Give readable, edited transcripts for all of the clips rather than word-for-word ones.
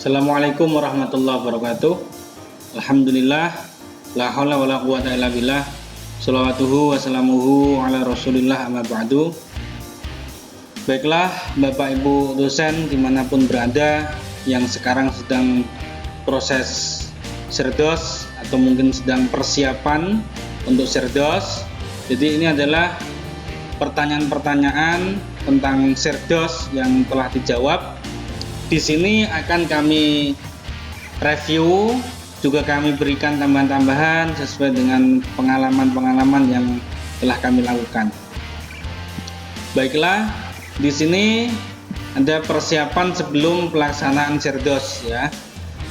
Assalamualaikum warahmatullahi wabarakatuh. Alhamdulillah, la haula wala quwata illa billah. Shalawatuhu wassalamuhu ala rasulillah amma ba'du. Baiklah Bapak Ibu dosen dimanapun berada yang sekarang sedang proses serdos atau mungkin sedang persiapan untuk serdos. Jadi ini adalah pertanyaan-pertanyaan tentang serdos yang telah dijawab. Di sini akan kami review, juga kami berikan tambahan-tambahan sesuai dengan pengalaman-pengalaman yang telah kami lakukan. Baiklah, di sini ada persiapan sebelum pelaksanaan serdos ya.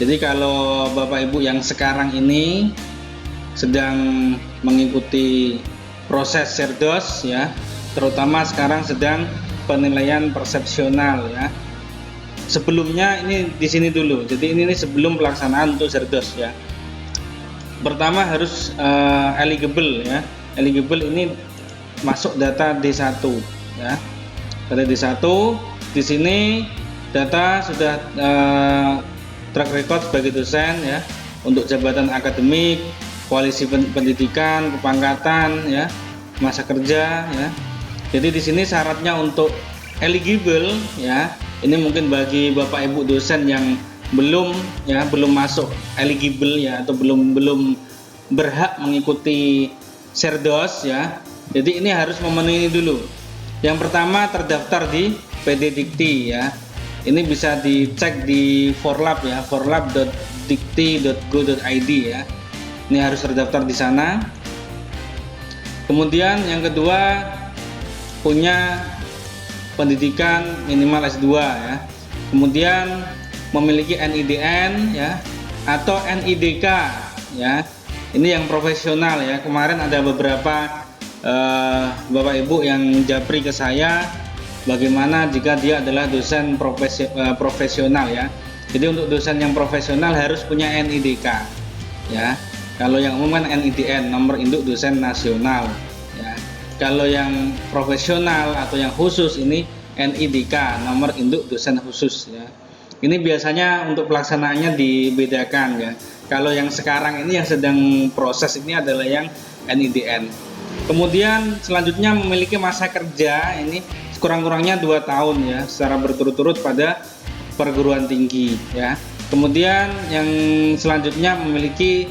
Jadi kalau Bapak Ibu yang sekarang ini sedang mengikuti proses serdos ya, terutama sekarang sedang penilaian persepsional ya. Sebelumnya ini di sini dulu. Jadi ini sebelum pelaksanaan untuk serdos ya. Pertama harus eligible ya. Eligible ini masuk data D1 ya. Data D1 di sini data sudah track record sebagai dosen ya, untuk jabatan akademik, koalisi pendidikan, kepangkatan ya, masa kerja ya. Jadi di sini syaratnya untuk eligible ya. Ini mungkin bagi Bapak Ibu dosen yang belum masuk eligible ya, atau belum berhak mengikuti serdos ya. Jadi ini harus memenuhi ini dulu. Yang pertama terdaftar di PD Dikti ya. Ini bisa dicek di Forlab ya, forlab.dikti.go.id ya. Ini harus terdaftar di sana. Kemudian yang kedua punya pendidikan minimal S2 ya. Kemudian memiliki NIDN ya, atau NIDK ya. Ini yang profesional ya. Kemarin ada beberapa Bapak Ibu yang japri ke saya bagaimana jika dia adalah dosen profesional ya. Jadi untuk dosen yang profesional harus punya NIDK ya. Kalau yang umum kan NIDN, nomor induk dosen nasional ya. Kalau yang profesional atau yang khusus ini NIDK, nomor induk dosen khusus ya. Ini biasanya untuk pelaksanaannya dibedakan ya. Kalau yang sekarang ini yang sedang proses ini adalah yang NIDN. Kemudian selanjutnya memiliki masa kerja ini kurang-kurangnya 2 tahun ya, secara berturut-turut pada perguruan tinggi ya. Kemudian yang selanjutnya memiliki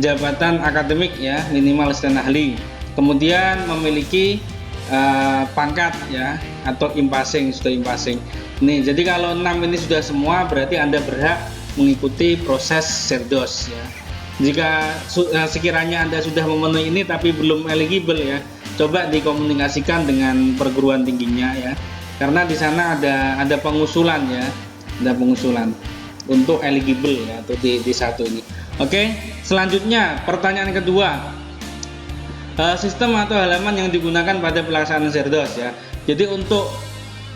jabatan akademik ya, minimal asisten ahli. Kemudian memiliki pangkat ya, atau impasing, sudah impasing. Nih, jadi kalau 6 ini sudah semua berarti Anda berhak mengikuti proses serdos ya. Jika sekiranya Anda sudah memenuhi ini tapi belum eligible ya, coba dikomunikasikan dengan perguruan tingginya ya. Karena di sana ada pengusulan ya, ada pengusulan untuk eligible ya, atau di satu ini. Oke, selanjutnya pertanyaan kedua. Sistem atau halaman yang digunakan pada pelaksanaan serdos ya. Jadi untuk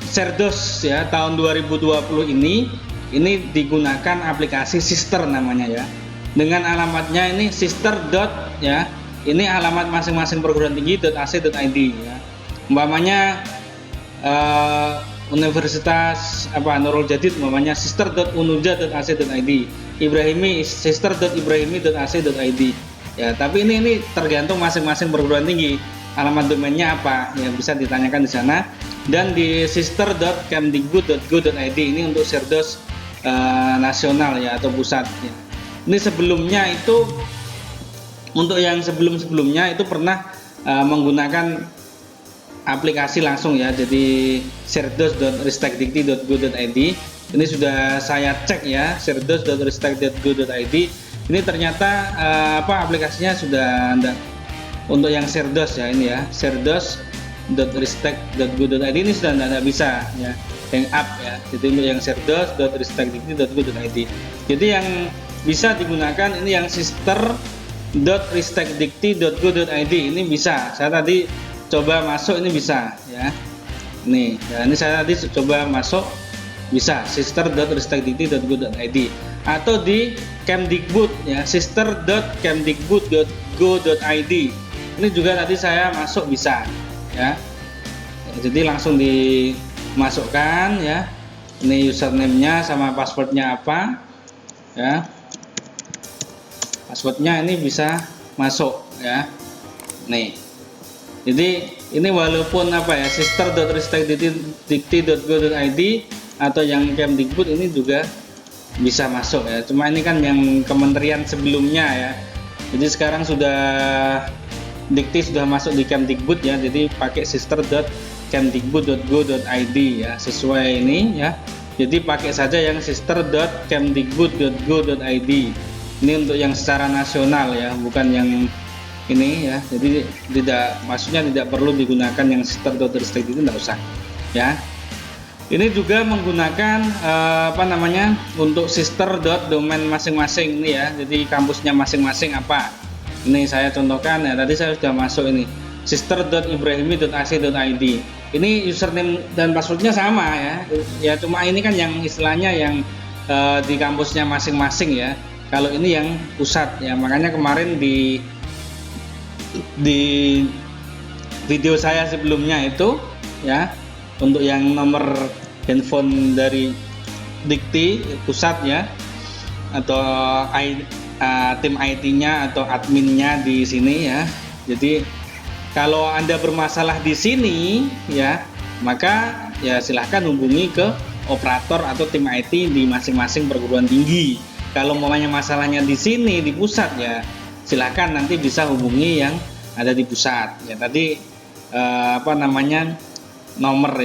serdos ya tahun 2020 ini digunakan aplikasi Sister namanya ya. Dengan alamatnya ini sister. Ya. Ini alamat masing-masing perguruan tinggi.ac.id ya. Umpamanya Universitas Nurul Jadid umpamanya sister.unuja.ac.id. Ibrahimi sister.ibrahimi.ac.id. Ya, tapi ini tergantung masing-masing perguruan tinggi. Alamat domainnya apa? Ya, bisa ditanyakan di sana. Dan di sister.kemdikbud.go.id ini untuk serdos nasional ya, atau pusat ya. Ini sebelumnya itu, untuk yang sebelum-sebelumnya itu pernah menggunakan aplikasi langsung ya. Jadi serdos.ristekdikti.go.id. Ini sudah saya cek ya, serdos.ristek.go.id. Ini ternyata aplikasinya sudah ada untuk yang serdos ya, ini ya, serdos.ristek.go.id ini sudah tidak bisa ya, hang up ya. Jadi untuk yang serdos.ristekdikti.go.id. Jadi yang bisa digunakan ini yang sister.ristekdikti.go.id ini bisa. Saya tadi coba masuk, ini bisa ya. Nih, ya, ini saya tadi coba masuk, bisa sister.ristekdikti.go.id, atau di Kemdikbud ya, sister.kemdikbud.go.id. Ini juga tadi saya masuk bisa ya. Jadi langsung dimasukkan ya. Ini username-nya sama passwordnya apa ya. Passwordnya ini bisa masuk ya. Nih, jadi ini walaupun apa ya, sister.ristekdikti.go.id atau yang Kemdikbud ini juga bisa masuk ya. Cuma ini kan yang kementerian sebelumnya ya. Jadi sekarang sudah Dikti sudah masuk di Kemdikbud ya. Jadi pakai sister.kemdikbud.go.id ya, sesuai ini ya. Jadi pakai saja yang sister.kemdikbud.go.id. Ini untuk yang secara nasional ya, bukan yang ini ya. Jadi maksudnya tidak perlu digunakan yang sister.ristek itu, tidak usah ya. Ini juga menggunakan apa namanya, untuk sister.domain masing-masing ini ya. Jadi kampusnya masing-masing apa. Ini saya contohkan ya, tadi saya sudah masuk ini sister.ibrahimi.ac.id. Ini username dan passwordnya sama ya. Ya cuma ini kan yang istilahnya yang di kampusnya masing-masing ya. Kalau ini yang pusat ya, makanya kemarin di video saya sebelumnya itu ya, untuk yang nomor handphone dari Dikti pusat ya, atau tim IT-nya atau adminnya di sini ya. Jadi kalau Anda bermasalah di sini ya, maka ya silahkan hubungi ke operator atau tim IT di masing-masing perguruan tinggi. Kalau maunya masalahnya di sini di pusat ya, silahkan nanti bisa hubungi yang ada di pusat ya. Tadi apa namanya, nomor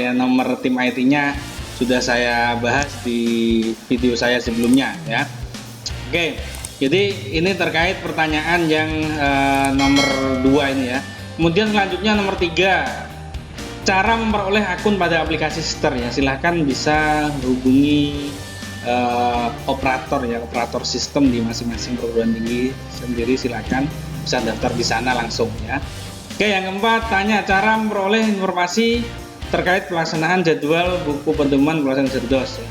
tim IT-nya sudah saya bahas di video saya sebelumnya ya. Oke, jadi ini terkait pertanyaan yang nomor 2 ini ya. Kemudian selanjutnya nomor 3, cara memperoleh akun pada aplikasi Sister ya. Silahkan bisa hubungi operator sistem di masing-masing perguruan tinggi sendiri, silakan bisa daftar di sana langsung ya. Oke, yang keempat, tanya cara memperoleh informasi terkait pelaksanaan jadwal buku pedoman pelaksanaan Serdos ya.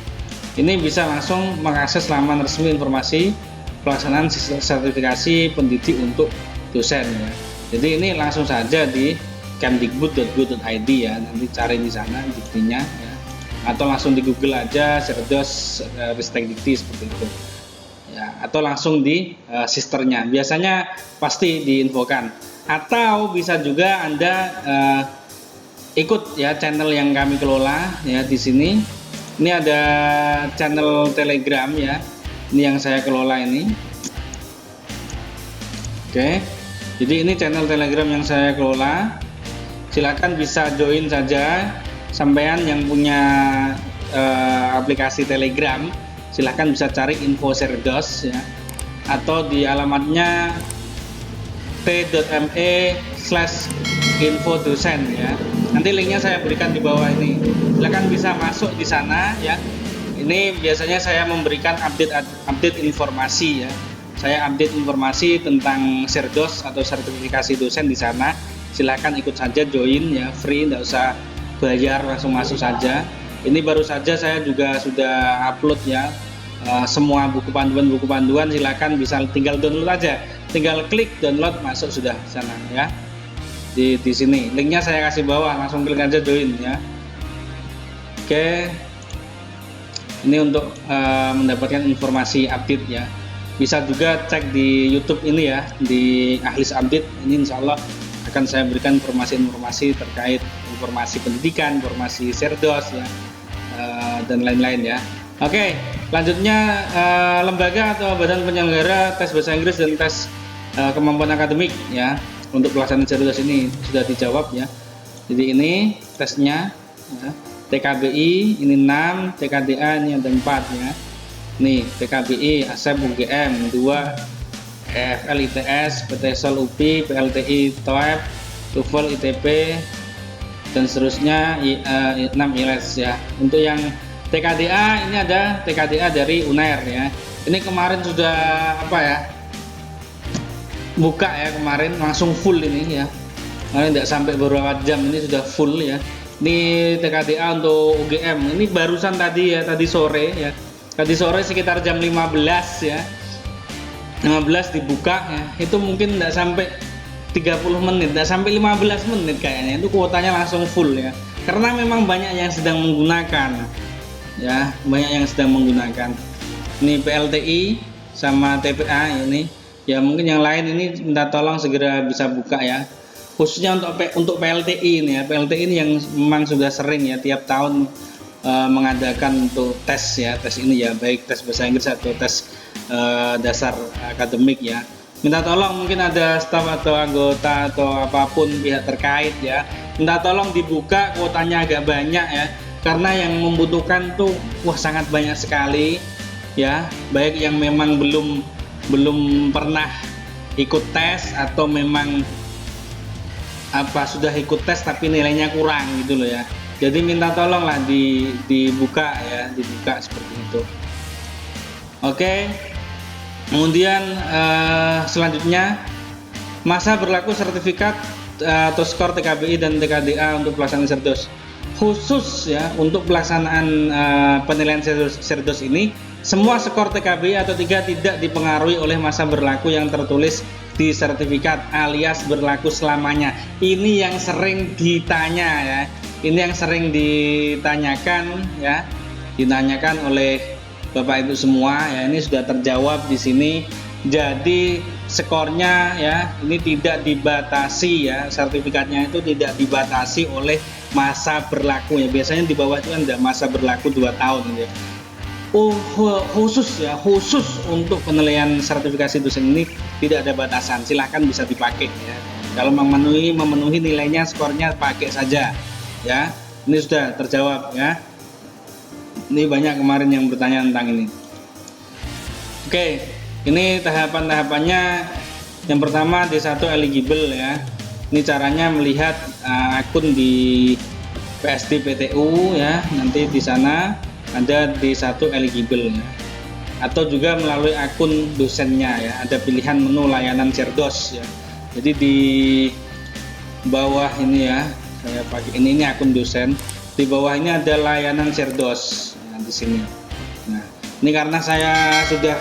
Ini bisa langsung mengakses laman resmi informasi pelaksanaan sertifikasi pendidik untuk dosen ya. Jadi ini langsung saja di kemdikbud.go.id ya, nanti cari di sana diktinya ya. Atau langsung di Google aja Serdos Ristek Dikti seperti itu ya, atau langsung di sisternya biasanya pasti diinfokan. Atau bisa juga Anda ikut ya channel yang kami kelola ya. Di sini ini ada channel Telegram ya, ini yang saya kelola ini. Oke, jadi ini channel Telegram yang saya kelola, silakan bisa join saja. Sampean yang punya aplikasi Telegram, silahkan bisa cari info Serdos ya, atau di alamatnya t.me/infodosen ya. Nanti linknya saya berikan di bawah ini, silahkan bisa masuk di sana ya. Ini biasanya saya memberikan update informasi ya. Saya update informasi tentang Serdos atau sertifikasi dosen di sana. Silahkan ikut saja, join ya, free, tidak usah bayar, langsung masuk saja. Ini baru saja saya juga sudah upload ya, semua buku panduan silakan bisa tinggal download aja, tinggal klik download, masuk sudah sana ya. Di sini linknya saya kasih bawah, langsung klik aja join ya. Oke, ini untuk mendapatkan informasi update ya. Bisa juga cek di YouTube ini ya, di Ahlis Update ini, insya Allah akan saya berikan informasi-informasi terkait informasi pendidikan, informasi Serdos ya, dan lain-lain ya. Oke, lanjutnya lembaga atau badan penyelenggara tes bahasa Inggris dan tes kemampuan akademik ya, untuk pelaksanaan Serdos ini sudah dijawab ya. Jadi ini tesnya ya. TKBI ini 6, TKDA ini ada 4 ya. Nih TKBI, ASEP, UGM 2, EFL ITS, PTSOL UPI, PLTI TOEF, TOEFL ITP, dan seterusnya 6 IELTS ya. Untuk yang TKDA ini ada TKDA dari UNER ya. Ini kemarin sudah apa ya, buka ya, kemarin langsung full ini ya. Kemarin tidak sampai beberapa jam ini sudah full ya. Ini TKDA untuk UGM ini barusan tadi ya, tadi sore ya. Tadi sore sekitar jam 15 ya. 15 dibuka ya, itu mungkin tidak sampai 30 menit, tidak sampai 15 menit kayaknya, itu kuotanya langsung full ya, karena memang banyak yang sedang menggunakan ya, banyak yang sedang menggunakan. Ini PLTI sama TPA ini. Ya mungkin yang lain ini minta tolong segera bisa buka ya. Khususnya untuk PLTI ini ya. PLTI ini yang memang sudah sering ya tiap tahun mengadakan untuk tes ya, tes ini ya, baik tes bahasa Inggris atau tes dasar akademik ya. Minta tolong mungkin ada staf atau anggota atau apapun pihak terkait ya, minta tolong dibuka kuotanya agak banyak ya, karena yang membutuhkan tuh wah sangat banyak sekali ya, baik yang memang belum pernah ikut tes atau memang sudah ikut tes tapi nilainya kurang gitu loh ya. Jadi minta tolonglah dibuka ya, dibuka seperti itu. Oke. Kemudian selanjutnya masa berlaku sertifikat atau skor TKBI dan TKDA untuk pelaksanaan Serdos. Khusus ya untuk pelaksanaan penilaian Serdos ini, semua skor TKBI atau 3 tidak dipengaruhi oleh masa berlaku yang tertulis di sertifikat alias berlaku selamanya. Ini yang sering ditanya ya. Ini yang sering ditanyakan ya, ditanyakan oleh Bapak Ibu semua ya, ini sudah terjawab di sini. Jadi skornya ya ini tidak dibatasi ya, sertifikatnya itu tidak dibatasi oleh masa berlaku ya. Biasanya di bawah itu kan ada masa berlaku 2 tahun ya. Khusus untuk penilaian sertifikasi dosen ini tidak ada batasan, silahkan bisa dipakai ya. Kalau memenuhi nilainya, skornya pakai saja ya. Ini sudah terjawab ya. Ini banyak kemarin yang bertanya tentang ini. Oke, ini tahapan-tahapannya. Yang pertama D1 eligible ya. Ini caranya melihat akun di PSD PTU ya. Nanti di sana ada D1 eligible ya. Atau juga melalui akun dosennya ya. Ada pilihan menu layanan Serdos ya. Jadi di bawah ini ya, saya pakai ini akun dosen. Di bawah ini ada layanan Serdos di sini. Nah, ini karena saya sudah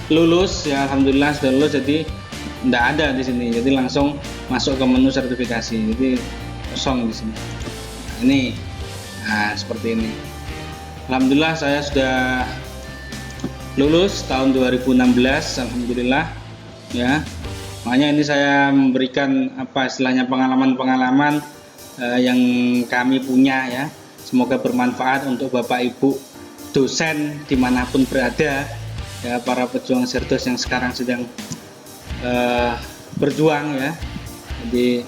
lulus ya, alhamdulillah sudah lulus, jadi tidak ada di sini. Jadi langsung masuk ke menu sertifikasi. Jadi kosong di sini. Nah, ini, seperti ini. Alhamdulillah saya sudah lulus tahun 2016, alhamdulillah ya. Makanya ini saya memberikan istilahnya pengalaman-pengalaman yang kami punya ya. Semoga bermanfaat untuk Bapak Ibu dosen dimanapun berada ya, para pejuang Serdos yang sekarang sedang berjuang ya. Jadi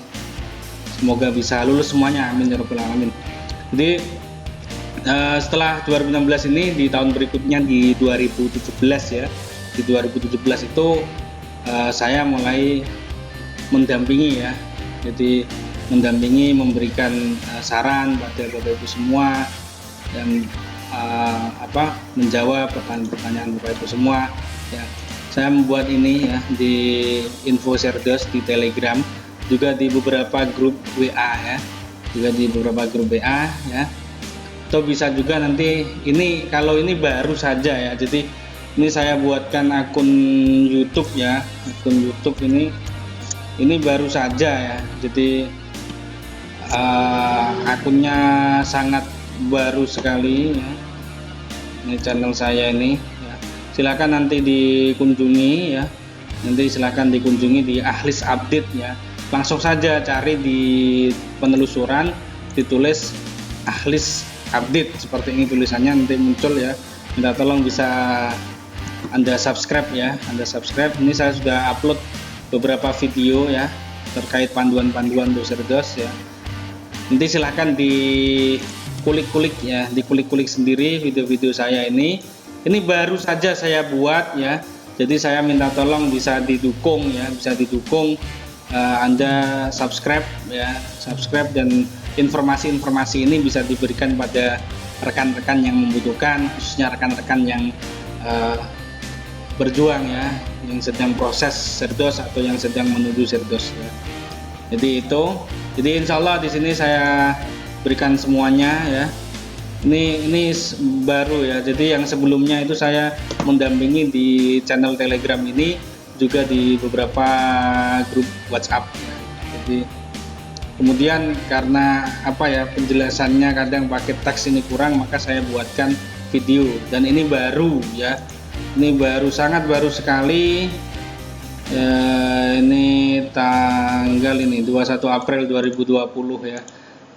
semoga bisa lulus semuanya, amin ya rabbal alamin. Jadi setelah 2016 ini, di tahun berikutnya di 2017 ya, di 2017 itu saya mulai mendampingi ya. Jadi mendampingi, memberikan saran pada Bapak Ibu semua dan menjawab pertanyaan-pertanyaan Bapak Ibu semua ya. Saya membuat ini ya di info Serdos di Telegram, juga di beberapa grup WA ya, juga di beberapa grup WA ya. Atau bisa juga nanti ini, kalau ini baru saja ya, jadi ini saya buatkan akun YouTube ya, akun YouTube ini baru saja ya. Jadi akunnya sangat baru sekali ya. Ini channel saya ini ya. Silakan nanti dikunjungi ya. Nanti silakan dikunjungi di Ahlis Update ya. Langsung saja cari di penelusuran, ditulis Ahlis Update seperti ini tulisannya, nanti muncul ya. Minta tolong bisa Anda subscribe ya. Anda subscribe. Ini saya sudah upload beberapa video ya terkait panduan-panduan untuk Serdos ya. Nanti silahkan dikulik-kulik ya, dikulik-kulik sendiri video-video saya ini. Ini baru saja saya buat ya, jadi saya minta tolong bisa didukung ya, bisa didukung. Anda subscribe ya, subscribe, dan informasi-informasi ini bisa diberikan pada rekan-rekan yang membutuhkan, khususnya rekan-rekan yang berjuang ya, yang sedang proses Serdos atau yang sedang menuju Serdos ya. Jadi itu, jadi insya Allah di sini saya berikan semuanya ya. Ini baru ya. Jadi yang sebelumnya itu saya mendampingi di channel Telegram ini, juga di beberapa grup WhatsApp ya. Jadi Kemudian karena penjelasannya kadang pakai teks ini kurang, maka saya buatkan video, dan ini baru ya, ini baru, sangat baru sekali. Ini tanggal 21 April 2020 ya,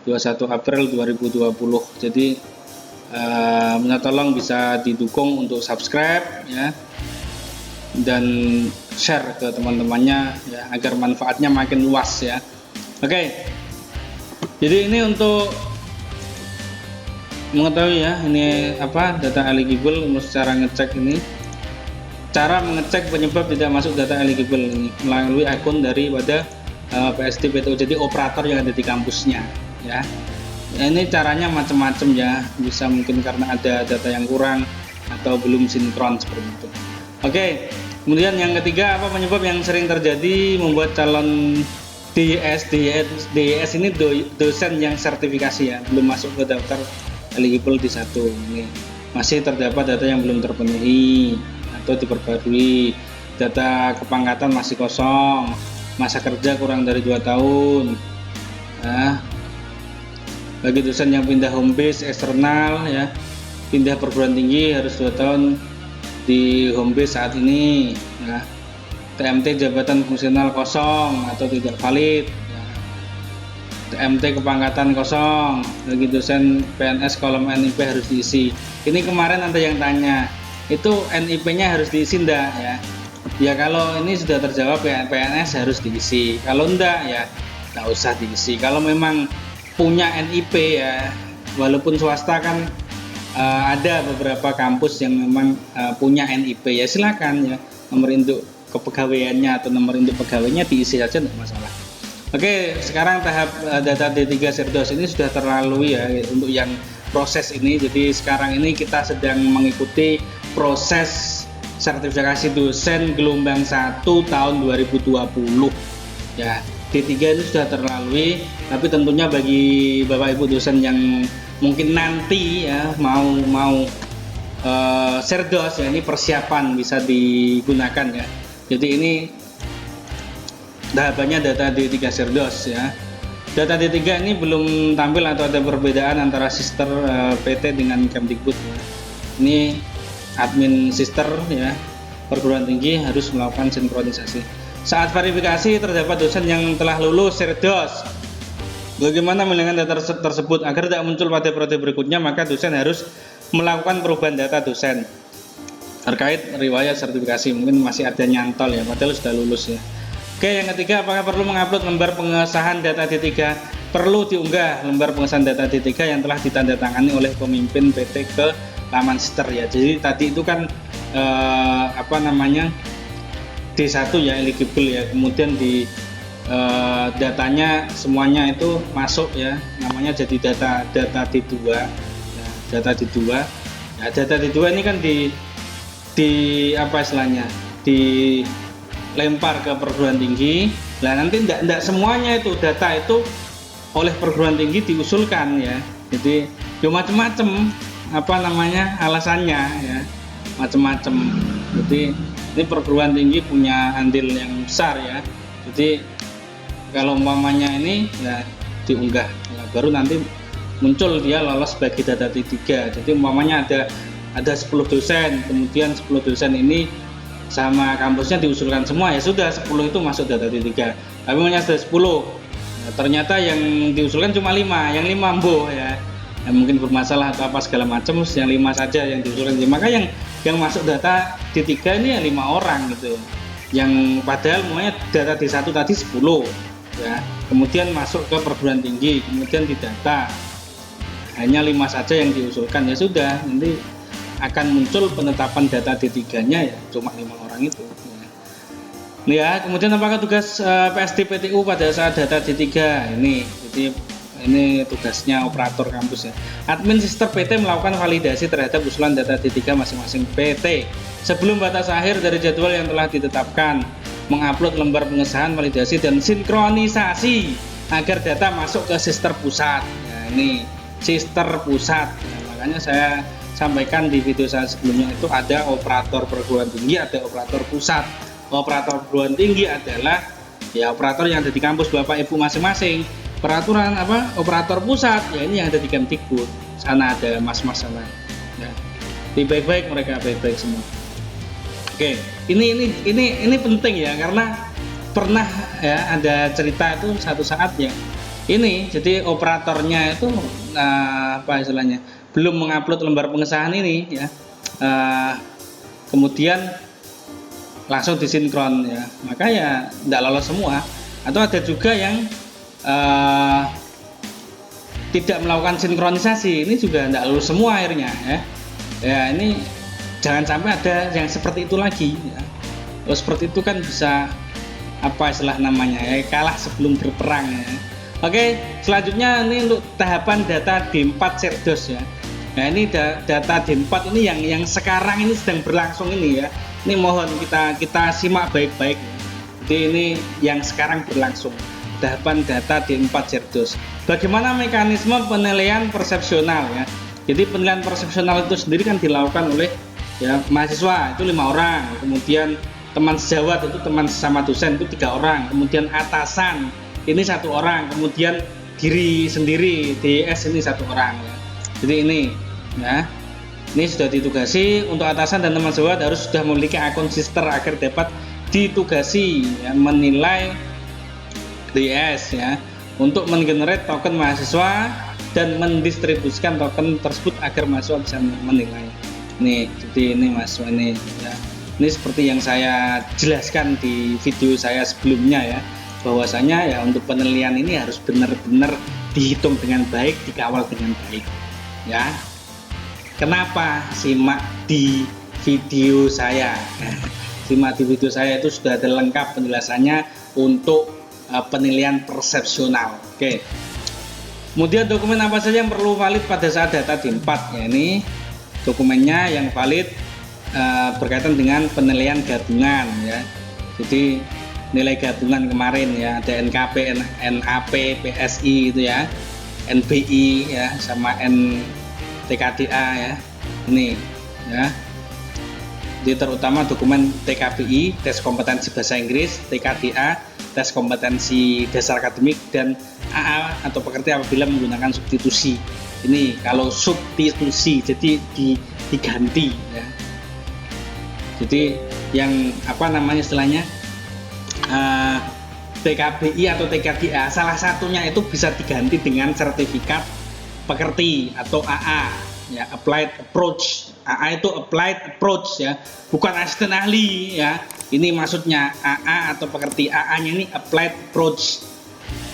21 April 2020. Jadi minta tolong bisa didukung untuk subscribe ya, dan share ke teman-temannya ya, agar manfaatnya makin luas ya. Oke, jadi ini untuk mengetahui ya, ini data eligible. Untuk cara ngecek ini, cara mengecek penyebab tidak masuk data eligible ini melalui akun daripada PST PTU, jadi operator yang ada di kampusnya ya. Ini caranya macam-macam ya, bisa mungkin karena ada data yang kurang atau belum sinkron seperti itu. Oke, kemudian yang ketiga, penyebab yang sering terjadi membuat calon DIS ini dosen yang sertifikasi ya, belum masuk ke daftar eligible di satu. Ini masih terdapat data yang belum terpenuhi atau diperbarui, data kepangkatan masih kosong, masa kerja kurang dari 2 tahun. Nah, bagi dosen yang pindah home base eksternal ya, pindah perguruan tinggi harus 2 tahun di home base saat ini ya. TMT jabatan fungsional kosong atau tidak valid ya. TMT kepangkatan kosong. Bagi dosen PNS kolom NIP harus diisi. Ini kemarin ada yang tanya, itu NIP nya harus diisi enggak ya? Ya kalau ini sudah terjawab ya, PNS harus diisi. Kalau enggak ya enggak usah diisi. Kalau memang punya NIP ya, walaupun swasta kan ada beberapa kampus yang memang punya NIP ya, silakan ya, nomor induk kepegawaiannya atau nomor induk pegawainya diisi saja, tidak masalah. Oke, sekarang tahap data D3 Sirdos ini sudah terlalui ya untuk yang proses ini. Jadi sekarang ini kita sedang mengikuti proses sertifikasi dosen gelombang 1 tahun 2020 ya. D3 itu sudah terlalui, tapi tentunya bagi Bapak Ibu dosen yang mungkin nanti ya mau Sirdos ya, ini persiapan bisa digunakan ya. Jadi ini tahapannya data D3 Sirdos ya. Data D3 ini belum tampil atau ada perbedaan antara sister PT dengan Kemdikbud ya. Ini admin sister ya, perguruan tinggi harus melakukan sinkronisasi. Saat verifikasi terdapat dosen yang telah lulus Sirdos. Bagaimana menghilangkan data tersebut agar tidak muncul pada periode berikutnya? Maka dosen harus melakukan perubahan data dosen terkait riwayat sertifikasi. Mungkin masih ada nyantol ya, padahal sudah lulus ya. Oke, yang ketiga, apakah perlu mengupload lembar pengesahan data D3? Perlu diunggah lembar pengesahan data D3 yang telah ditandatangani oleh pemimpin PT ke laman sister ya. Jadi tadi itu kan D1 ya, eligible ya, kemudian di datanya semuanya itu masuk ya, namanya jadi data D2 ya, data D2 ya. Data D2 ini kan dilempar ke perguruan tinggi. Nah nanti enggak semuanya itu data itu oleh perguruan tinggi diusulkan ya. Jadi macam-macam alasannya ya, macam-macam. Jadi ini perguruan tinggi punya andil yang besar ya. Jadi kalau umpamanya ini ya diunggah ya, baru nanti muncul dia lolos bagi data D3. Jadi umpamanya ada 10 dosen, kemudian 10 dosen ini sama kampusnya diusulkan semua, ya sudah 10 itu masuk data D3. Tapi hanya sudah 10 ya, ternyata yang diusulkan cuma 5, yang 5 ambuh ya, mungkin bermasalah atau apa segala macam, yang 5 saja yang diusulkan. Maka yang masuk data D3 ini ya 5 orang gitu, yang padahal semuanya data D1 tadi 10 ya, kemudian masuk ke perguruan tinggi, kemudian didata hanya 5 saja yang diusulkan, ya sudah nanti akan muncul penetapan data D3-nya ya cuma 5 orang itu ya. Kemudian apakah tugas PST PTU pada saat data D3 ini? Jadi ini tugasnya operator kampus ya. Admin sister PT melakukan validasi terhadap usulan data D3 masing-masing PT sebelum batas akhir dari jadwal yang telah ditetapkan, mengupload lembar pengesahan, validasi dan sinkronisasi agar data masuk ke sister pusat ya. Ini sister pusat ya, makanya saya sampaikan di video saya sebelumnya itu ada operator perguruan tinggi, ada operator pusat. Operator perguruan tinggi adalah ya operator yang ada di kampus Bapak Ibu masing-masing. peraturan operator pusat, ya ini yang ada di Kemdikbud. Sana ada mas-mas sana, ya. Di baik-baik, mereka baik-baik semua. Oke, ini penting ya, karena pernah ya ada cerita itu satu saat ya. Ini jadi operatornya itu apa istilahnya, belum mengupload lembar pengesahan ini ya. Kemudian langsung disinkron ya, maka ya tidak lolos semua. Atau ada juga yang tidak melakukan sinkronisasi, ini juga tidak lulus semua akhirnya ya. Ya ini jangan sampai ada yang seperti itu lagi ya. Kalau seperti itu kan bisa apa istilah namanya ya, kalah sebelum berperang ya. Oke, selanjutnya ini untuk tahapan data D4 Cerdos ya. Nah ini data D4 ini yang sekarang ini sedang berlangsung ini ya. Ini mohon kita simak baik-baik. Jadi ini yang sekarang berlangsung, tahapan data D4 Cerdos. Bagaimana mekanisme penilaian persepsional ya. Jadi penilaian persepsional itu sendiri kan dilakukan oleh ya mahasiswa itu 5 orang, kemudian teman sejawat itu teman sesama dosen itu 3 orang, kemudian atasan ini 1 orang, kemudian diri sendiri DS ini 1 orang ya. Jadi ini ya, ini sudah ditugasi. Untuk atasan dan teman sejawat harus sudah memiliki akun sister agar dapat ditugasi ya, menilai DS ya, untuk menggenerate token mahasiswa dan mendistribusikan token tersebut agar mahasiswa bisa menilai. Nih, jadi ini mahasiswa ini ya. Ini seperti yang saya jelaskan di video saya sebelumnya ya, bahwasanya ya untuk penilaian ini harus benar-benar dihitung dengan baik, dikawal dengan baik ya. Kenapa? Simak di video saya. Simak di video saya, itu sudah ada lengkap penjelasannya untuk penilaian persepsional. Oke. Kemudian dokumen apa saja yang perlu valid pada saat data D4 ya, ini dokumennya yang valid berkaitan dengan penilaian gabungan ya. Jadi nilai gabungan kemarin ya, ada NKP, NAP, PSI itu ya, NBI ya, sama NTKDA ya. Ini ya. Jadi terutama dokumen TKBI, tes kompetensi bahasa Inggris, TKDA, tes kompetensi dasar akademik, dan AA atau pekerti apabila menggunakan substitusi. Ini kalau substitusi jadi diganti ya. Jadi yang apa namanya istilahnya TKBI atau TKDA, salah satunya itu bisa diganti dengan sertifikat pekerti atau AA ya, applied approach. AA itu applied approach ya, bukan asisten ahli ya. Ini maksudnya AA atau pekerti, AA-nya ini applied approach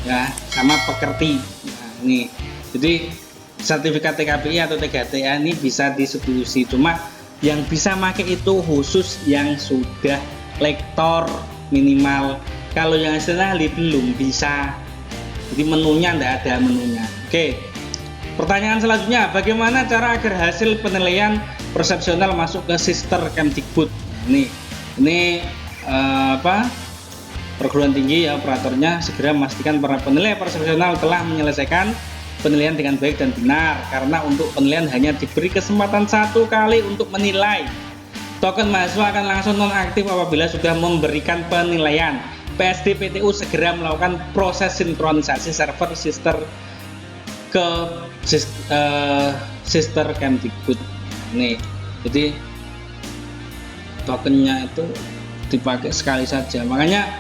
ya, sama pekerti. Nah, ini jadi sertifikat TKBI atau TKDA ini bisa disubstitusi, cuma yang bisa pakai itu khusus yang sudah lektor minimal. Kalau yang asisten ahli belum bisa, jadi menunya tidak ada menunya. Oke, pertanyaan selanjutnya, bagaimana cara agar hasil penilaian persepsional masuk ke sister Kemdikbud? Ini perguruan tinggi ya, operatornya segera memastikan para penilai persepsional telah menyelesaikan penilaian dengan baik dan benar, karena untuk penilaian hanya diberi kesempatan 1 kali untuk menilai. Token mahasiswa akan langsung nonaktif apabila sudah memberikan penilaian. PSDPTU segera melakukan proses sinkronisasi server sister ke sister Kemdikbud. Nih, jadi tokennya itu dipakai sekali saja, makanya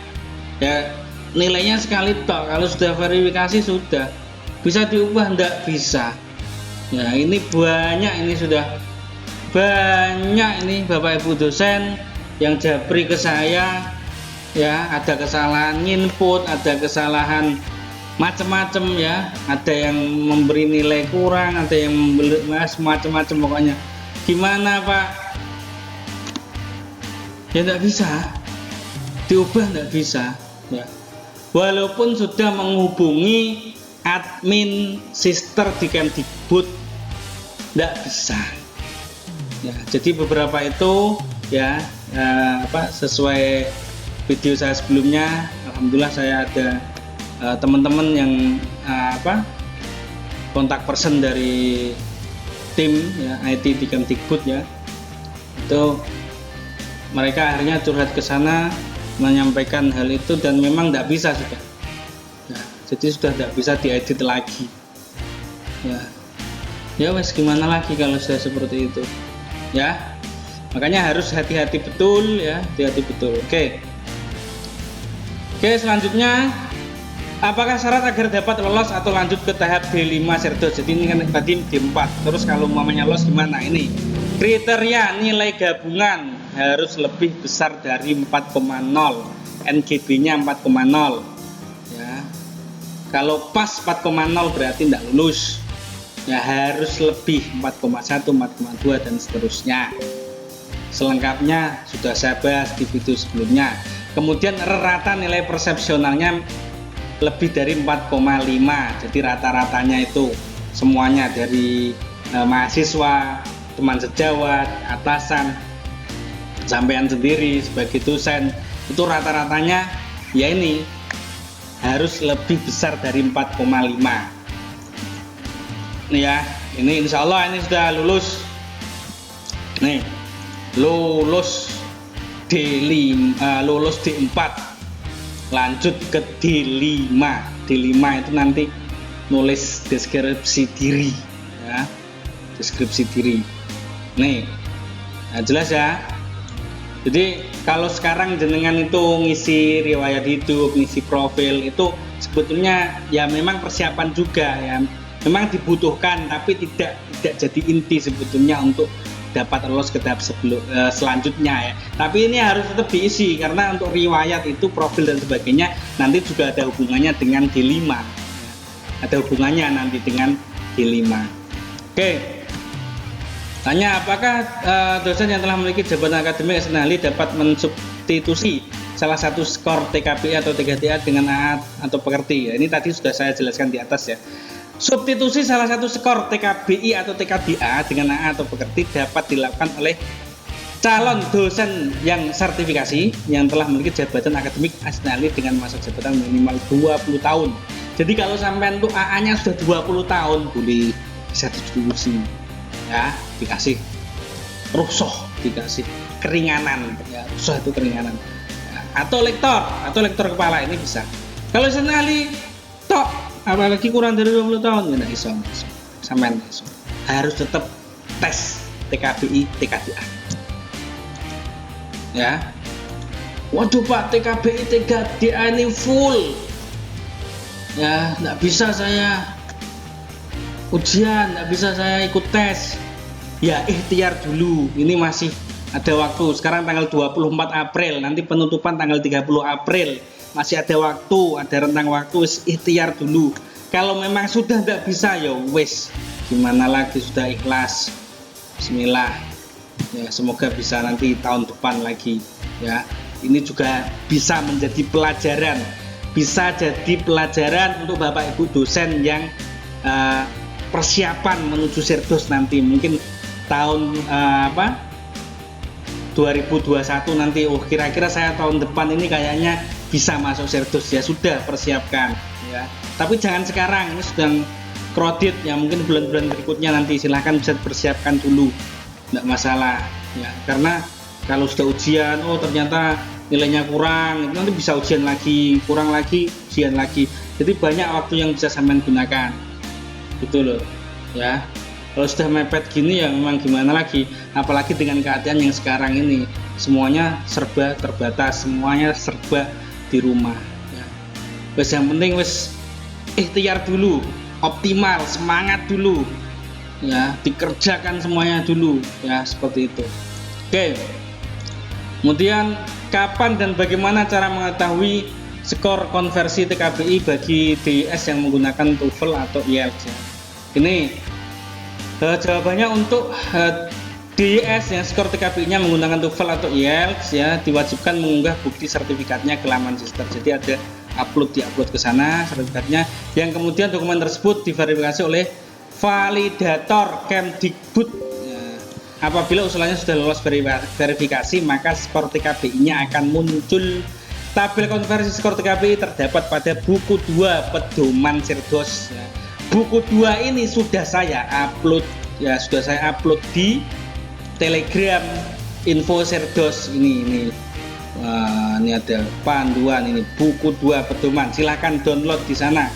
ya nilainya sekali tok. Kalau sudah verifikasi sudah bisa diubah, enggak bisa ya. Ini banyak, ini sudah banyak ini Bapak Ibu dosen yang japri ke saya ya, ada kesalahan input, ada kesalahan macam-macam ya, ada yang memberi nilai kurang, ada yang macam-macam pokoknya. Gimana Pak? Ya enggak bisa diubah, enggak bisa ya. Walaupun sudah menghubungi admin sister di Kemdikbud, enggak bisa ya. Jadi beberapa itu ya, sesuai video saya sebelumnya, alhamdulillah saya ada teman-teman yang kontak person dari tim ya, IT di Kemdikbud ya, itu mereka akhirnya curhat ke sana menyampaikan hal itu, dan memang tidak bisa sudah ya, jadi sudah tidak bisa diedit lagi. Ya wes gimana lagi kalau sudah seperti itu ya, makanya harus hati-hati betul ya, hati-hati betul. Oke, selanjutnya, apakah syarat agar dapat lolos atau lanjut ke tahap D5 Cerdos? Jadi ini kan tadi D4, terus kalau umpamanya lolos gimana? Ini kriteria nilai gabungan harus lebih besar dari 4,0, NGB-nya 4,0 ya. Kalau pas 4,0 berarti tidak lulus ya, harus lebih 4,1, 4,2 dan seterusnya. Selengkapnya sudah saya bahas di video sebelumnya. Kemudian rata nilai persepsionalnya lebih dari 4,5, jadi rata-ratanya itu semuanya dari mahasiswa, teman sejawat, atasan, sampean sendiri sebagai dosen, itu rata-ratanya ya ini harus lebih besar dari 4,5. Nih ya, ini insya Allah ini sudah lulus. Nih, lulus D5, lulus D4, lanjut ke D5. D5 itu nanti nulis deskripsi diri ya, deskripsi diri. Nih, nah jelas ya. Jadi kalau sekarang jenengan itu ngisi riwayat hidup, ngisi profil, itu sebetulnya ya memang persiapan juga ya, memang dibutuhkan, tapi tidak jadi inti sebetulnya untuk dapat lolos ke tahap selanjutnya ya. Tapi ini harus tetap diisi karena untuk riwayat itu, profil dan sebagainya nanti juga ada hubungannya dengan D5 ya. Ada hubungannya nanti dengan D5. Oke, tanya, apakah dosen yang telah memiliki jabatan akademik SNAHLI dapat mensubstitusi salah satu skor TKBI atau TKDA dengan AA atau pekerti ya? Ini tadi sudah saya jelaskan di atas ya. Substitusi salah satu skor TKBI atau TKDA dengan AA atau pekerti dapat dilakukan oleh calon dosen yang sertifikasi yang telah memiliki jabatan akademik SNAHLI dengan masa jabatan minimal 20 tahun. Jadi kalau sampai untuk AA-nya sudah 20 tahun boleh bisa disubstitusi ya, dikasih rukhsah, dikasih keringanan ya, rukhsah itu keringanan ya. Atau lektor kepala ini bisa. Kalau SNAHLI tok apalagi kurang dari 20 tahun ya nggak iso, sampean iso. Harus tetap tes TKBI, TKDA ya. Waduh Pak, TKBI, TKDA ini full ya, nggak bisa saya ujian, nggak bisa saya ikut tes ya, ikhtiar dulu, ini masih ada waktu. Sekarang tanggal 24 April, nanti penutupan tanggal 30 April, masih ada waktu, ada rentang waktu, ikhtiar dulu. Kalau memang sudah tidak bisa ya wes, gimana lagi, sudah ikhlas, bismillah ya, semoga bisa nanti tahun depan lagi ya. Ini juga bisa menjadi pelajaran, bisa jadi pelajaran untuk Bapak Ibu dosen yang persiapan menuju Cerdos nanti, mungkin tahun 2021 nanti, oh kira-kira saya tahun depan ini kayaknya bisa masuk Cerdos ya, sudah persiapkan ya. Tapi jangan sekarang, ini sedang kredit ya, mungkin bulan-bulan berikutnya nanti silahkan bisa persiapkan dulu, tidak masalah ya. Karena kalau sudah ujian, oh ternyata nilainya kurang, itu nanti bisa ujian lagi, kurang lagi, ujian lagi. Jadi banyak waktu yang bisa sampean gunakan, gitu loh ya. Kalau sudah mepet gini ya memang gimana lagi, apalagi dengan keadaan yang sekarang ini semuanya serba terbatas, semuanya serba di rumah ya. Wes yang penting wes ikhtiar dulu, optimal, semangat dulu ya, dikerjakan semuanya dulu ya, seperti itu. Oke, kemudian kapan dan bagaimana cara mengetahui skor konversi TKBI bagi DIS yang menggunakan TOEFL atau IELTS ya? Ini jawabannya untuk DIS yang skor TKBI-nya menggunakan TOEFL atau IELTS ya, diwajibkan mengunggah bukti sertifikatnya ke laman sistem. Jadi ada diupload ke sana sertifikatnya, yang kemudian dokumen tersebut diverifikasi oleh validator Kemdikbud ya. Apabila usulannya sudah lolos verifikasi, maka skor TKBI-nya akan muncul. Tabel konversi skor TKBI terdapat pada buku 2 pedoman Cerdos ya. Buku 2 ini sudah saya upload ya, sudah saya upload di Telegram info Cerdos ini Wah, ini ada panduan, ini buku 2 pedoman, silahkan download di sana.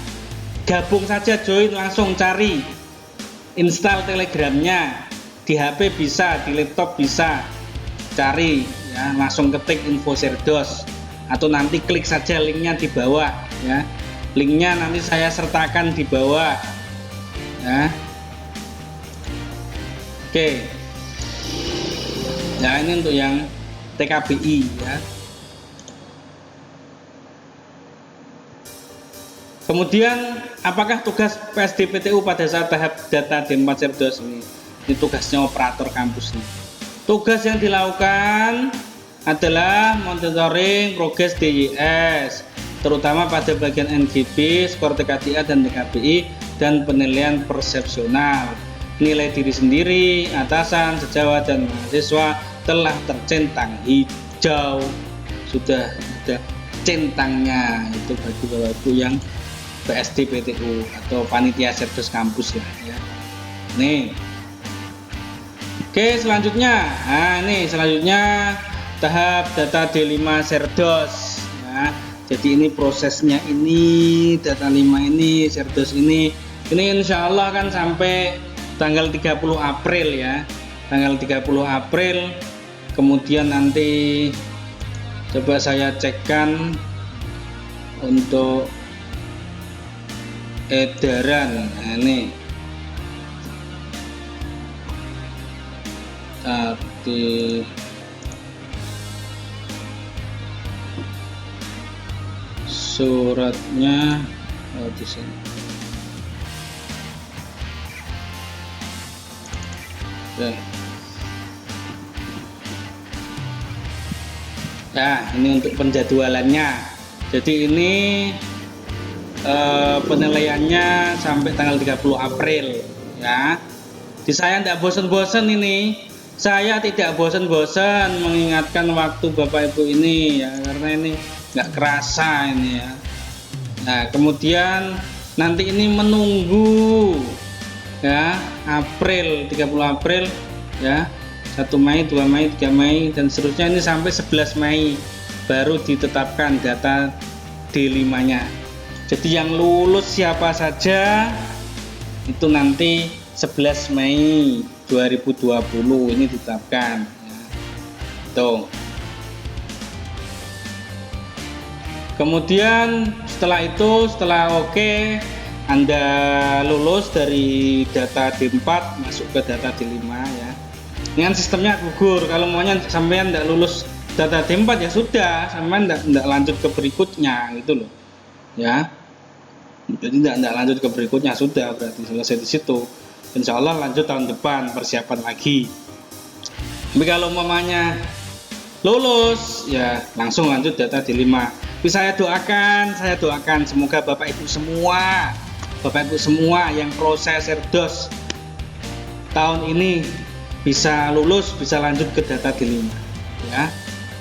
Gabung saja, join, langsung cari, install Telegramnya, di HP bisa, di laptop bisa, cari ya, langsung ketik info Serdos atau nanti klik saja linknya di bawah ya. Linknya nanti saya sertakan di bawah ya. Oke. Nah, ini untuk yang TKBI ya. Kemudian apakah tugas PSDPTU pada saat tahap data D4 Serdos ini? Ini tugasnya operator kampus nih. Tugas yang dilakukan adalah monitoring progres DYS, terutama pada bagian NGB, skor TKDA dan TKBI, dan penilaian persepsional. Nilai diri sendiri, atasan, sejawat, dan mahasiswa telah tercentang hijau. Sudah ada centangnya, itu bagi bapak-ibu yang PSDPTU atau panitia Serdos kampus ya. Nih. Oke, selanjutnya. Nah, ini selanjutnya tahap data D5 Serdos ya. Jadi ini prosesnya, ini data 5 ini Serdos ini insya Allah kan sampai tanggal 30 April ya, tanggal 30 April. Kemudian nanti coba saya cekkan untuk edaran. Nah, ini tadi suratnya di sini. Oke. Nah, ini untuk penjadwalannya. Jadi ini penilaiannya sampai tanggal 30 April ya. Di saya tidak bosan-bosan ini. Saya tidak bosan-bosan mengingatkan waktu Bapak Ibu ini ya, karena ini nggak kerasa ini ya. Nah, kemudian nanti ini menunggu ya, April, 30 April ya, 1 Mei, 2 Mei, 3 Mei dan seterusnya, ini sampai 11 Mei baru ditetapkan data D5 nya. Jadi yang lulus siapa saja itu nanti 11 Mei 2020 ini ditetapkan ya. Tuh. Kemudian setelah oke, Anda lulus dari data D4 masuk ke data D5 ya. Ini kan sistemnya gugur. Kalau maunya sampean tidak lulus data D4 ya sudah, sampean tidak lanjut ke berikutnya gitu loh. Ya. Jadi tidak lanjut ke berikutnya, sudah berarti selesai di situ. Insya Allah lanjut tahun depan, persiapan lagi. Tapi kalau umpamanya lulus ya langsung lanjut data D5. Tapi saya doakan semoga Bapak Ibu semua yang proses Serdos tahun ini bisa lulus, bisa lanjut ke data D5 ya.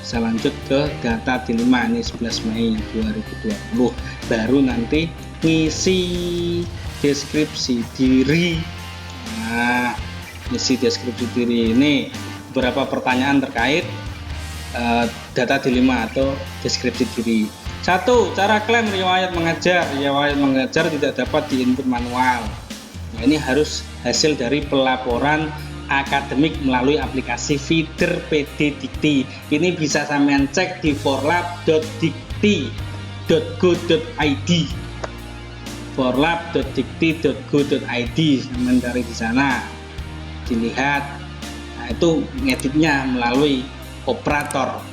Bisa lanjut ke data D5 ini 11 Mei 2020. Baru nanti ngisi deskripsi diri. Nah, ngisi deskripsi diri ini beberapa pertanyaan terkait data D5 atau deskripsi diri. 1. Cara klaim riwayat mengajar. Riwayat mengajar tidak dapat diinput manual. Nah, ini harus hasil dari pelaporan akademik melalui aplikasi Feeder PD Dikti. Ini bisa sampean cek di forlab.dikti.go.id. forlab.dikti.go.id, sampean cari di sana, dilihat. Nah, itu ngeditnya melalui operator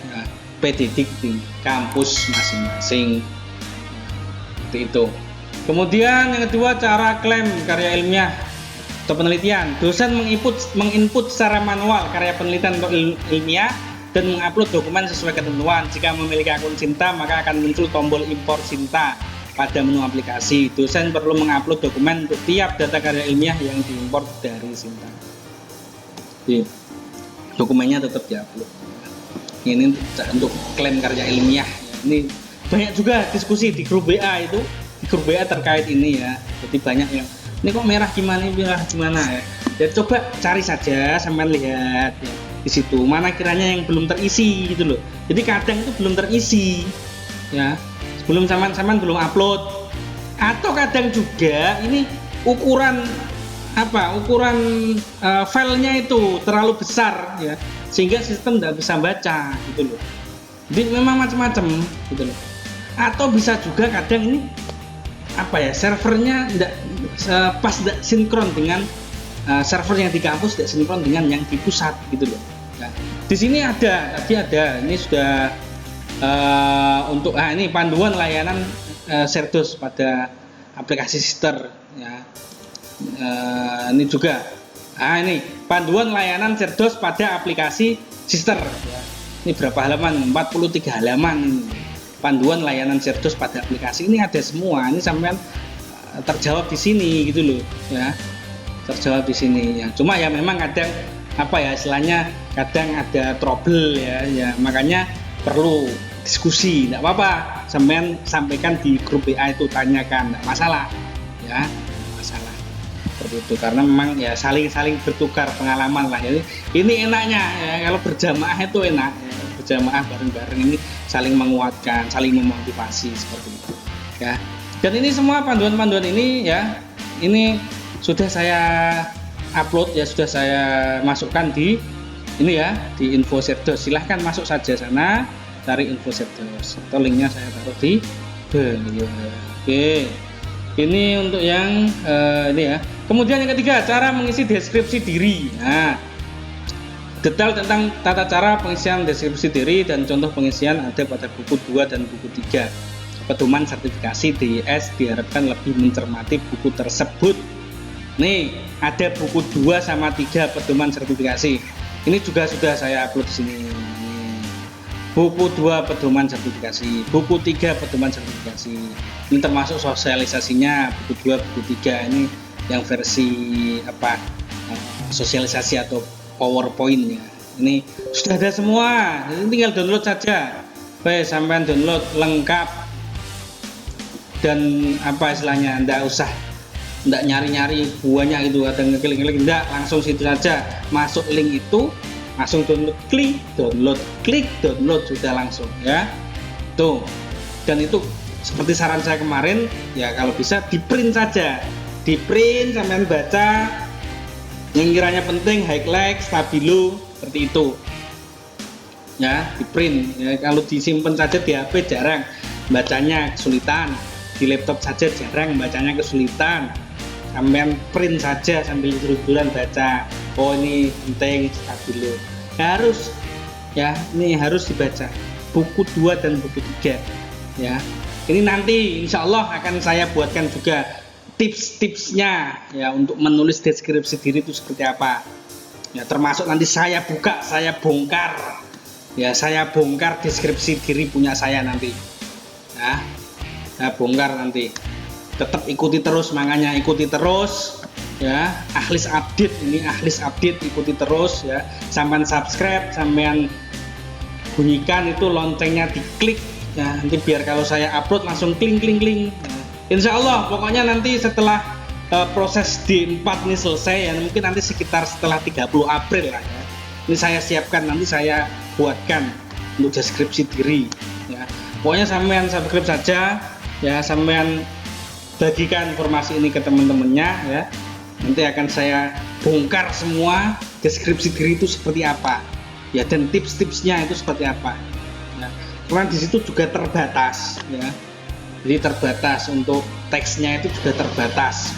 ya, PD Dikti kampus masing-masing. Seperti itu. Kemudian yang kedua, cara klaim karya ilmiah atau penelitian. Dosen menginput secara manual karya penelitian atau ilmiah dan mengupload dokumen sesuai ketentuan. Jika memiliki akun Sinta, maka akan muncul tombol impor Sinta pada menu aplikasi. Dosen perlu mengupload dokumen untuk tiap data karya ilmiah yang diimpor dari Sinta. Jadi, dokumennya tetap diupload. Ini untuk klaim karya ilmiah. Ini banyak juga diskusi di grup BA itu, di grup BA terkait ini ya. Jadi banyak yang ini kok merah gimana ya. Ya coba cari saja, sampai lihat ya. di situ, mana kiranya yang belum terisi gitu loh. Jadi kadang itu belum terisi ya, sebelum saman belum upload, atau kadang juga ini ukuran filenya itu terlalu besar ya, sehingga sistem tidak bisa baca gitu loh. Jadi memang macam-macam gitu loh. Atau bisa juga kadang ini servernya tidak sinkron dengan server yang di kampus, tidak sinkron dengan yang di pusat gitu loh. Nah, di sini tadi ada ini sudah untuk ini panduan layanan Serdos pada aplikasi Sister ya. Ini juga ini panduan layanan Serdos pada aplikasi Sister ya. Ini berapa halaman? 43 halaman ini. Panduan layanan Serdos pada aplikasi ini ada semua. Ini sampean terjawab di sini gitu loh ya. Terjawab di sini ya. Cuma ya memang kadang istilahnya kadang ada trouble ya, makanya perlu diskusi. Enggak apa-apa, sampean sampaikan di grup WA itu, tanyakan, enggak masalah ya. Masalah seperti itu, karena memang ya saling bertukar pengalaman lah ya. Ini enaknya ya, kalau berjamaah itu enak ya. Berjamaah bareng-bareng ini saling menguatkan, saling memotivasi seperti itu ya. Dan ini semua panduan-panduan ini ya, ini sudah saya upload ya, sudah saya masukkan di ini ya, di info Serdos. Silahkan masuk saja sana, cari info Serdos atau linknya saya taruh di bawah. Oke, ini untuk yang ini ya. Kemudian yang ketiga, cara mengisi deskripsi diri. Nah, detail tentang tata cara pengisian deskripsi diri dan contoh pengisian ada pada buku 2 dan buku 3. Pedoman sertifikasi DIS diharapkan lebih mencermati buku tersebut. Nih, ada buku 2 sama 3 pedoman sertifikasi. Ini juga sudah saya upload di sini. Buku 2 pedoman sertifikasi, buku 3 pedoman sertifikasi. Ini termasuk sosialisasinya buku 2, buku 3 ini yang versi sosialisasi atau PowerPoint-nya. Ini sudah ada semua. Ini tinggal download saja. Baik, sampai download lengkap. Dan istilahnya enggak nyari-nyari buahnya itu, ada ngeklik-ngeklik, enggak, langsung situ saja, masuk link itu, langsung download, klik download sudah langsung ya. Tuh. Dan itu seperti saran saya kemarin ya, kalau bisa di print saja, di print sampean baca yang kiranya penting, highlight, stabilo seperti itu ya, di print ya. Kalau disimpan saja di HP jarang bacanya, kesulitan. Di laptop saja jarang bacanya, kesulitan. Sampean print saja sambil tidur-tiduran baca. Oh, ini penting, stabilo. Harus ya, ini harus dibaca. Buku 2 dan buku 3 ya. Ini nanti insya Allah akan saya buatkan juga tips-tipsnya ya, untuk menulis deskripsi diri itu seperti apa. Ya, termasuk nanti saya buka, saya bongkar. Ya, saya bongkar deskripsi diri punya saya nanti. Ya. Nah, bongkar nanti. Tetap ikuti terus, makanya ikuti terus ya. Ahlis update ikuti terus ya. Sampean subscribe, sampean bunyikan itu loncengnya, diklik ya. Nanti biar kalau saya upload langsung kling. Ya. Insya Allah pokoknya nanti setelah proses D4 ini selesai ya, mungkin nanti sekitar setelah 30 April lah ya. Ini saya siapkan, nanti saya buatkan untuk deskripsi diri ya. Pokoknya sampean subscribe saja ya, sampean bagikan informasi ini ke teman-temannya ya. Nanti akan saya bongkar semua deskripsi diri itu seperti apa ya, dan tips-tipsnya itu seperti apa ya. Karena di situ juga terbatas ya, jadi terbatas untuk teksnya itu juga terbatas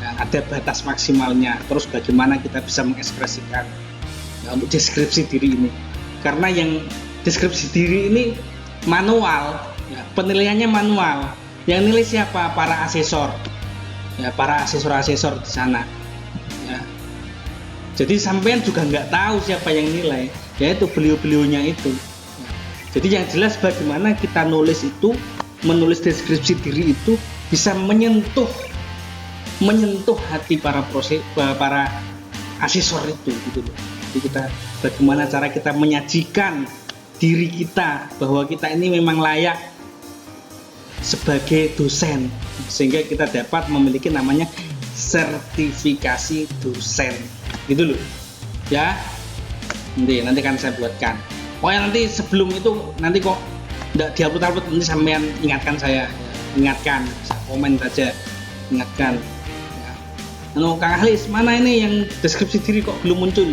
ya, ada batas maksimalnya. Terus bagaimana kita bisa mengekspresikan ya, untuk deskripsi diri ini, karena yang deskripsi diri ini manual ya, penilaiannya manual. Yang nilai siapa? Para asesor ya, para asesor di sana ya. Jadi sampean juga nggak tahu siapa yang nilai, yaitu beliau-beliaunya itu ya. Jadi yang jelas bagaimana kita nulis itu, menulis deskripsi diri itu bisa menyentuh hati para asesor itu gitu loh. Jadi kita bagaimana cara kita menyajikan diri kita bahwa kita ini memang layak sebagai dosen, sehingga kita dapat memiliki namanya sertifikasi dosen gitu loh ya. nanti kan saya buatkan. Pokoknya nanti sebelum itu nanti kok nggak diupload nanti sampean ingatkan saya, ingatkan, komen saja, ingatkan. Kang Ahlis, mana ini yang deskripsi diri kok belum muncul?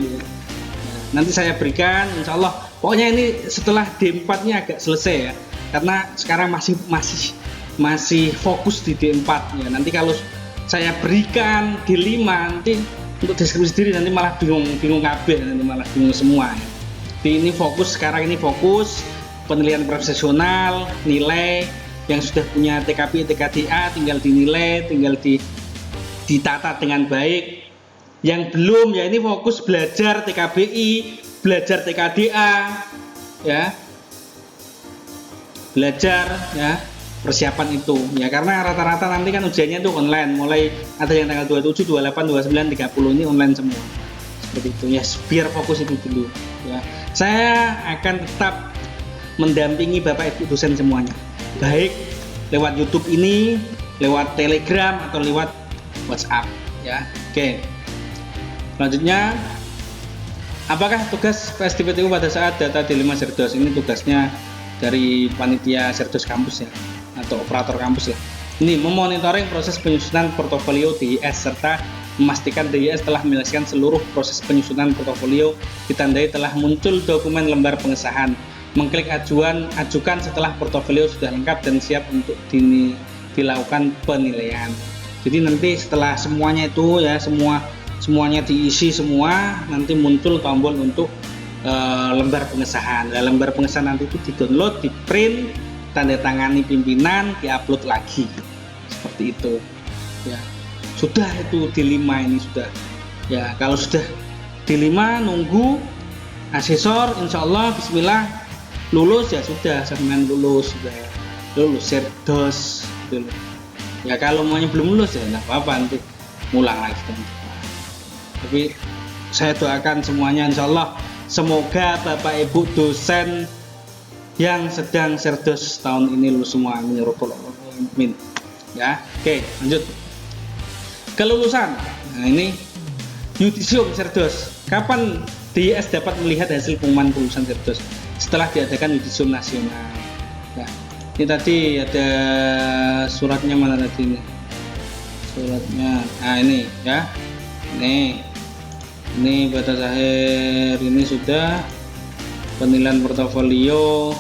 Nanti saya berikan, insya Allah. Pokoknya ini setelah D4-nya agak selesai ya, karena sekarang masih fokus di D4 ya. Nanti kalau saya berikan D5 nanti untuk deskripsi diri nanti malah bingung kabeh, nanti malah bingung semua ya. Jadi ini fokus, sekarang ini fokus penilaian profesional, nilai yang sudah punya TKP, TKDA tinggal dinilai, tinggal ditata dengan baik. Yang belum ya ini fokus belajar TKBI, belajar TKDA ya. Belajar ya persiapan itu ya, karena rata-rata nanti kan ujiannya itu online, mulai ada yang tanggal 27, 28, 29, 30 ini online semua. Seperti itu ya, biar fokus itu dulu ya. Saya akan tetap mendampingi Bapak Ibu dosen semuanya, baik lewat YouTube ini, lewat Telegram atau lewat WhatsApp ya. Oke. Selanjutnya, apakah tugas PSDPTU pada saat data D5 Serdos? Ini tugasnya dari panitia Serdos kampus ya, atau operator kampus ya. Ini memonitoring proses penyusunan portofolio DIS serta memastikan DIS telah menyelesaikan seluruh proses penyusunan portofolio, ditandai telah muncul dokumen lembar pengesahan, mengklik ajukan setelah portofolio sudah lengkap dan siap untuk dilakukan penilaian. Jadi nanti setelah semuanya itu ya, semuanya diisi semua, nanti muncul tombol untuk lembar pengesahan. Nah, lembar pengesahan nanti itu di-download, di-print, tanda tangani pimpinan, di-upload lagi. Seperti itu. Ya. Sudah itu D5 ini sudah. Ya, kalau sudah D5 nunggu asesor, insya Allah bismillah lulus ya sudah, sampean lulus sudah. Lulus Serdos gitu. Ya kalau maunya belum lulus ya enggak apa-apa, nanti ngulang lagi teman. Tapi saya doakan semuanya insya Allah, semoga Bapak Ibu dosen yang sedang Serdos tahun ini lulus semua, amin ya. Oke, lanjut kelulusan. Nah ini yudisium Serdos, kapan DIS dapat melihat hasil pengumuman kelulusan Serdos? Setelah diadakan yudisium nasional. Nah, ini tadi ada suratnya, mana tadi ini suratnya? Nah ini ya, ini batas akhir ini sudah penilaian portofolio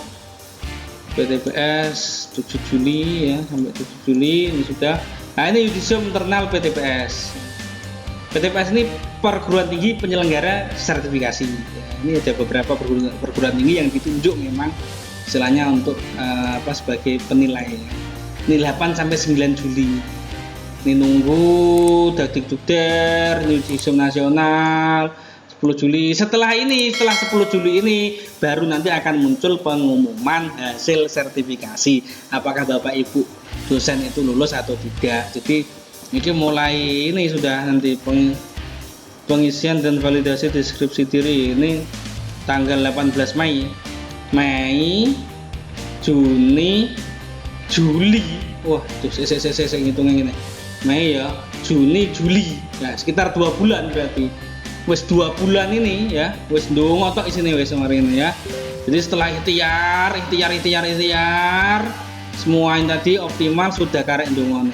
PTPS 7 Juli ya, sampai 7 Juli ini sudah. Nah ini yudisium internal PTPS. PTPS ini perguruan tinggi penyelenggara sertifikasi ya, ini ada beberapa perguruan tinggi yang ditunjuk memang istilahnya untuk sebagai penilai ya. Ini 8 sampai 9 Juli. Ini nunggu Dakdikdukder, yudisium nasional 10 Juli. Setelah 10 Juli ini baru nanti akan muncul pengumuman hasil sertifikasi, apakah Bapak Ibu dosen itu lulus atau tidak. Jadi ini mulai ini sudah nanti pengisian dan validasi deskripsi diri ini tanggal 18 Mei, Juni, Juli. Wah, tuh saya ngitungnya gini. Mei ya, Juni, Juli. Ya, sekitar 2 bulan berarti. Wes 2 bulan ini ya, wes ngotok isine wes kemarin ya. Jadi setelah ikhtiar, semua yang tadi optimal sudah karek ndongone.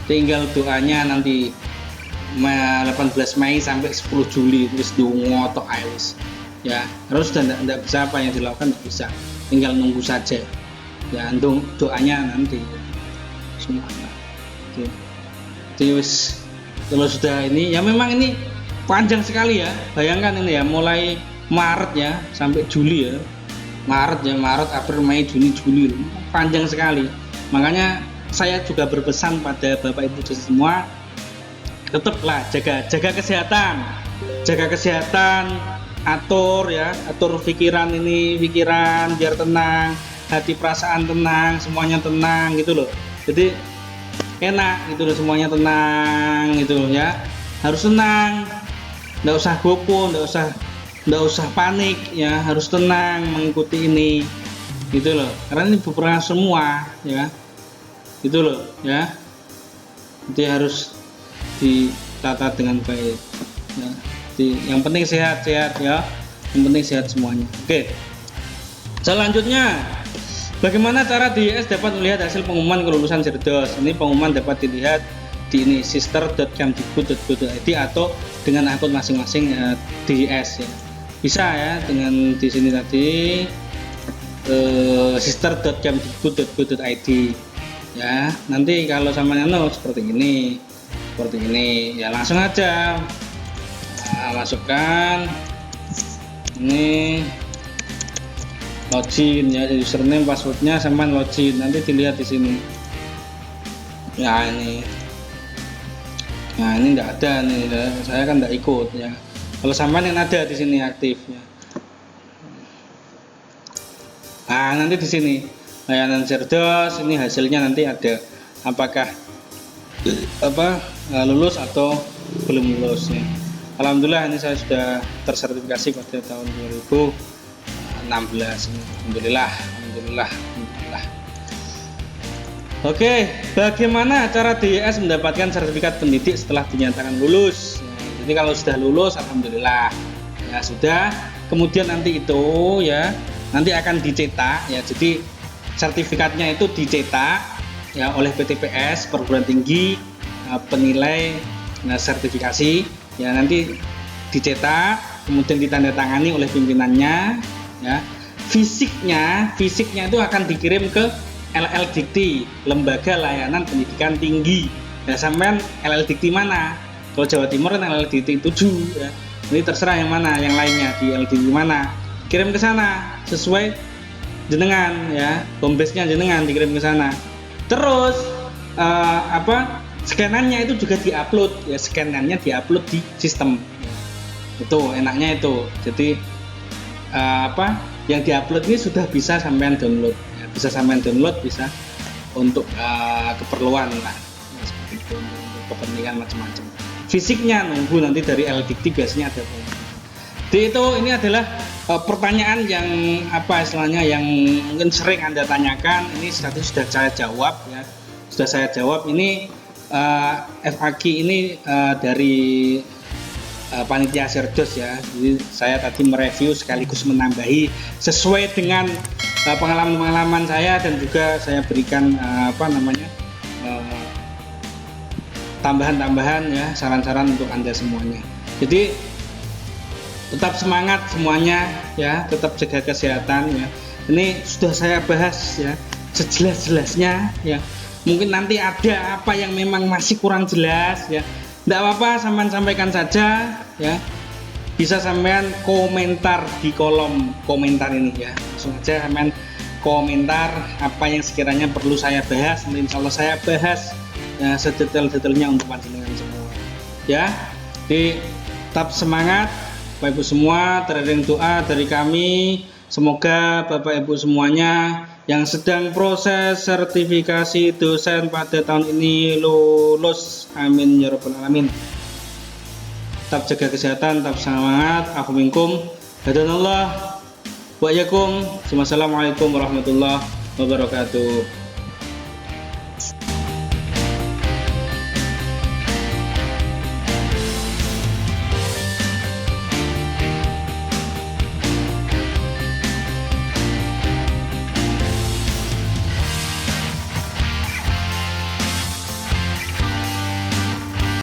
Tinggal doanya nanti 18 Mei sampai 10 Juli wis ngotok ae wis. Ya, terus sudah enggak bisa apa yang dilakukan, enggak bisa. Tinggal nunggu saja. Ya, doanya nanti semuanya. Jadi wis kalau sudah ini ya, memang ini panjang sekali ya. Bayangkan ini ya, mulai Maret ya sampai Juli ya. Maret, April, Mei, Juni, Juli. Panjang sekali. Makanya saya juga berpesan pada Bapak Ibu semua, tetaplah jaga kesehatan. Jaga kesehatan, atur pikiran biar tenang, hati perasaan tenang, semuanya tenang gitu loh. Jadi enak gitu loh, semuanya tenang gitu loh ya. Harus tenang. Nggak usah gopo, nggak usah panik ya, harus tenang mengikuti ini gitu loh, karena ini berperan semua ya, gitu loh ya. Jadi harus ditata dengan baik ya. Jadi yang penting sehat ya, yang penting sehat semuanya. Oke, selanjutnya bagaimana cara DIS dapat melihat hasil pengumuman kelulusan Cerdas? Ini pengumuman dapat dilihat di ini sister.kemdikbud.go.id atau dengan akun masing-masing DIS ya. Bisa ya dengan di sini tadi sister.kemdikbud.go.id ya. Nanti kalau sama seperti ini ya, langsung aja masukkan ini login ya, username passwordnya sama login, nanti dilihat di sini ya. Ini enggak ada nih, saya kan enggak ikut ya. Kalau sampean yang ada di sini aktifnya. Nah, nanti di sini layanan Cerdas, ini hasilnya nanti ada apakah lulus atau belum lulus ya. Alhamdulillah ini saya sudah tersertifikasi pada tahun 2016. Alhamdulillah. Oke, bagaimana cara DIS mendapatkan sertifikat pendidik setelah dinyatakan lulus? Jadi kalau sudah lulus, alhamdulillah ya sudah. Kemudian nanti itu ya, nanti akan dicetak ya. Jadi sertifikatnya itu dicetak ya oleh PTPS perguruan tinggi penilai sertifikasi ya, nanti dicetak kemudian ditandatangani oleh pimpinannya ya. Fisiknya itu akan dikirim ke LL Dikti, Lembaga Layanan Pendidikan Tinggi. Ya, sampean LL Dikti mana? Kalau Jawa Timur kan LL Dikti 7 ya. Ini terserah yang mana, yang lainnya di LL Dikti mana. Kirim ke sana sesuai jenengan ya, home base-nya jenengan dikirim ke sana. Terus scanannya itu juga diupload ya, scanannya diupload di sistem. Itu enaknya itu. Jadi yang diupload ini sudah bisa sampean download. Bisa sampean download, bisa untuk keperluan lah seperti itu, untuk kepentingan macam-macam. Fisiknya nunggu nanti dari LDikti biasanya ada. Jadi itu ini adalah pertanyaan yang istilahnya yang mungkin sering Anda tanyakan. Ini sudah saya jawab ya, sudah saya jawab. Ini FAQ ini dari panitia Cerdas ya. Jadi saya tadi mereview sekaligus menambahi sesuai dengan pengalaman saya, dan juga saya berikan tambahan-tambahan ya, saran-saran untuk Anda semuanya. Jadi tetap semangat semuanya ya, tetap jaga kesehatan ya. Ini sudah saya bahas ya sejelas-jelasnya ya. Mungkin nanti ada apa yang memang masih kurang jelas ya, tidak apa-apa, sampean sampaikan saja ya. Bisa sampean komentar di kolom komentar ini ya, langsung aja sampean komentar apa yang sekiranya perlu saya bahas. Nanti insya Allah saya bahas ya, sedetail-detailnya untuk panjenengan semua ya. Jadi tetap semangat Bapak Ibu semua. Terima doa dari kami, semoga Bapak Ibu semuanya yang sedang proses sertifikasi dosen pada tahun ini lulus, amin ya rabbal alamin. Tetap jaga kesehatan, tetap semangat. Afu minkum, hadanallah wa iyyakum. Wassalamualaikum warahmatullahi wabarakatuh.